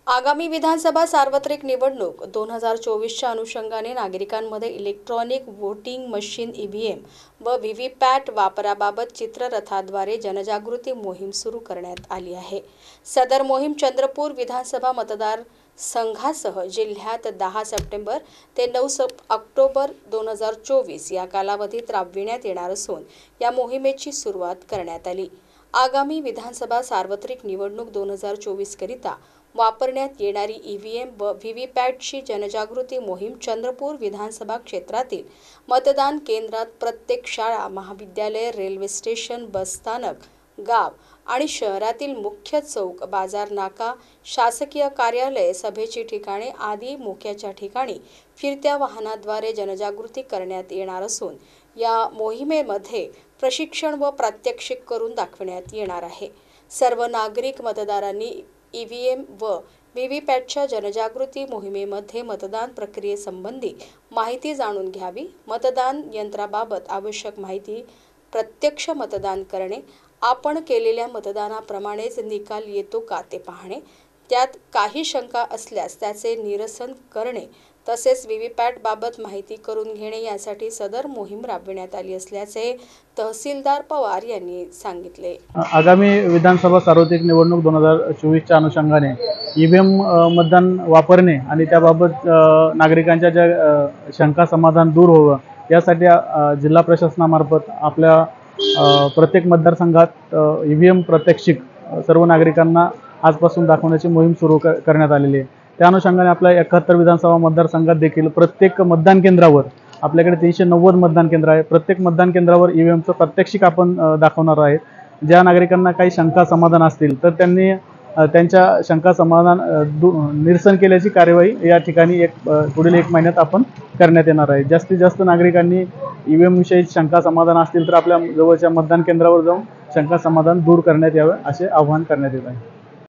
आगामी विधानसभा सार्वत्रिक निवडणूक 2024च्या अनुषंगाने नागरिकांमध्ये इलेक्ट्रॉनिक व्होटिंग मशीन ईव्हीएम व व्हीव्हीपॅट वापराबाबत चित्ररथाद्वारे जनजागृती मोहीम सुरू करण्यात आली आहे। सदर मोहीम चंद्रपूर विधानसभा मतदार संघासह जिल्ह्यात 10 सप्टेंबर ते 9 ऑक्टोबर 2024 या कालावधीत राबविण्यात येणार असून या मोहिमेची सुरुवात करण्यात आली। आगामी विधानसभा सार्वत्रिक निवडणूक 2024 करिता वापरण्यात येणारी ईव्हीएम व व्हीव्हीपॅटची जनजागृती मोहीम चंद्रपूर विधानसभा क्षेत्रातील मतदान केंद्रात प्रत्येक शाळा, महाविद्यालय, रेल्वे स्टेशन, बस स्थानक, गाव आणि शहरातील मुख्य चौक, बाजार नाका, शासकीय कार्यालय, सभेची ठिकाणे आदी मोक्याच्या ठिकाणी फिरत्या वाहनाद्वारे जनजागृती करण्यात येणार असून या मोहिमेमध्ये प्रशिक्षण व प्रात्यक्षिक करून दाखवण्यात येणार आहे। सर्व नागरिक मतदारांनी ईव्हीएम व व्हीव्हीपॅटच्या जनजागृती मोहिमेमध्ये मतदान प्रक्रियेसंबंधी माहिती जाणून घ्यावी, मतदान यंत्राबाबत आवश्यक माहिती, प्रत्यक्ष मतदान करणे, आपण केलेल्या मतदानाप्रमाणेच निकाल येतो का ते पाहणे, त्यात काही शंका असल्यास त्याचे निरसन करणे तसेच व्हीव्हीपॅटबाबत माहिती करून घेणे यासाठी सदर मोहीम राबविण्यात आली असल्याचे तहसीलदार पवार यांनी सांगितले। आगामी विधानसभा सार्वत्रिक निवडणूक 2024च्या अनुषंगाने ईव्हीएम मतदान वापरणे आणि त्याबाबत नागरिकांच्या ज्या शंका समाधान दूर व्हावं यासाठी जिल्हा प्रशासनामार्फत आपल्या प्रत्येक मतदारसंघात ईव्हीएम प्रात्यक्षिक सर्व नागरिकांना आजपासून दाखवण्याची मोहीम सुरू करण्यात आलेली आहे। त्या अनुषंगाने आपल्या 71 विधानसभा मतदारसंघात देखील प्रत्येक मतदान केंद्रावर आपल्याकडे 390 मतदान केंद्र आहे। प्रत्येक मतदान केंद्रावर ईव्हीएमचं प्रात्यक्षिक आपण दाखवणार आहे। ज्या नागरिकांना काही शंका समाधान असतील तर त्यांनी त्यांच्या शंका समाधान निरसन केल्याची कार्यवाही या ठिकाणी पुढील 1 महिन्यात आपण करण्यात येणार आहे। जास्तीत जास्त नागरिकांनी ईव्हीएम विषयी शंका समाधान असतील तर आपल्या जवळच्या मतदान केंद्रावर जाऊन शंका समाधान दूर करण्यात यावे असे आवाहन करण्यात येत आहे।